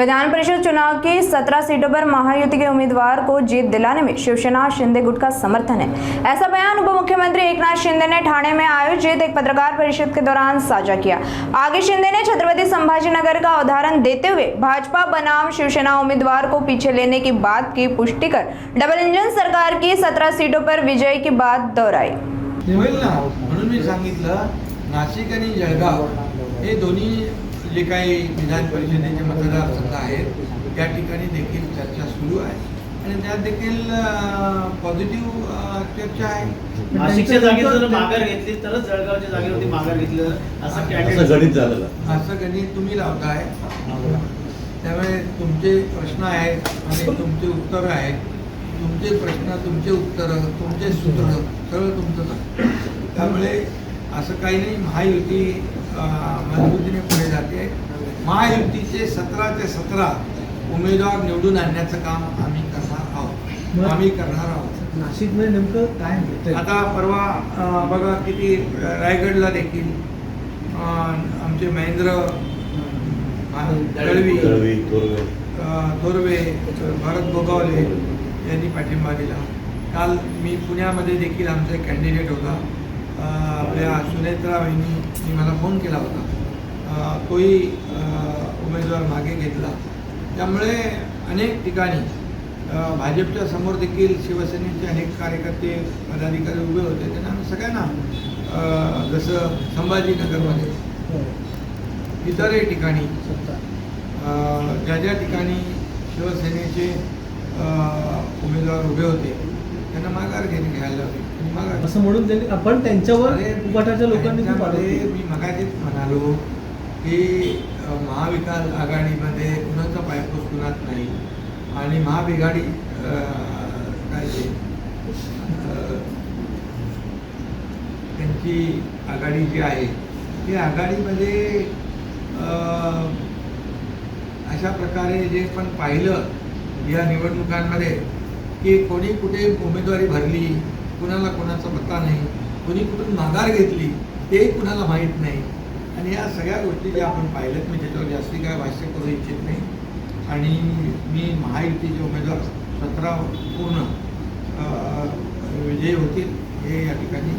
विधान परिषद चुनाव की 17 सीटों पर महायुति के उम्मीदवार को जीत दिलाने में शिवसेना शिंदे गुट का समर्थन है। ऐसा बयान उप मुख्यमंत्री एकनाथ शिंदे ने ठाणे में आयोजित एक पत्रकार परिषद के दौरान साझा किया। आगे शिंदे ने छत्रपति संभाजीनगर का उदाहरण देते हुए भाजपा बनाम शिवसेना उम्मीदवार को पीछे लेने की बात की पुष्टि कर डबल इंजन सरकार की 17 सीटों पर विजय की बात दोहराई। म्हणून मी सांगितलं, नाशिक आणि जळगाव हे दोन्ही जे काही विधान परिषदेचे मतदारसंघ आहेत त्या ठिकाणी देखील चर्चा सुरू आहे आणि त्यात देखील पॉझिटिव्ह चर्चा आहे। नाशिकच्या जागेवर जर माघार घेतली तरच जळगावच्या जागेवरती माघार घेतलं असं गणित झालं। असं गणित तुम्ही लावताय, त्यामुळे तुमचे प्रश्न आहेत आणि तुमचे उत्तर आहेत, तुमचे प्रश्न, तुमचे उत्तर, तुमचे सूत्र सगळं तुमचं। त्यामुळे असं काही नाही, महायुती मजबूतीने पुढे जाते। महायुतीचे 17 ते 17 उमेदवार निवडून आणण्याचं काम आम्ही करणार आहोत। नाशिकमध्ये नेमकं काय होतंय? आता परवा बघा किती रायगडला देखील आमचे महेंद्र दळवी, थोरवे, भरत गोगावले यांनी पाठिंबा दिला। काल मी पुण्यामध्ये देखील आमचा एक कॅन्डिडेट होता, आपल्या सुनेत्रा वहिनी मला फोन केला होता, तोही उमेदवार मागे घेतला। त्यामुळे अनेक ठिकाणी भाजपच्या समोर देखील शिवसेनेचे अनेक कार्यकर्ते पदाधिकारी उभे होते। त्यांना आम्ही सगळ्यांना जसं संभाजीनगरमध्ये इतरही ठिकाणी ज्या ज्या ठिकाणी शिवसेनेचे उमेदवार उभे होते त्यांना माघार घ्यायला लावली। असं म्हणून त्यांनी आपण त्यांच्यावर उपाटाच्या लोकांनी मी मगाशीच म्हणालो की महाविकास आघाडीमध्ये कुणाचा पायपोस कुणात नाही आणि महाआघाडी काय ते त्यांची आघाडी जी आहे ती आघाडीमध्ये अशा प्रकारे जे पण पाहिलं या निवडणुकांमध्ये की कोणी कुठे उमेदवारी भरली, कुणाला कोणाचा पत्ता नाही, कोणी कुठून माघार घेतली ते कुणाला माहीत नाही। आणि या सगळ्या गोष्टी ज्या आपण पाहिल्यात, मी त्याच्यावर जास्ती काय भाष्य करू इच्छित नाही। आणि मी महायुतीचे उमेदवार 17 पूर्ण विजयी होतील हे या ठिकाणी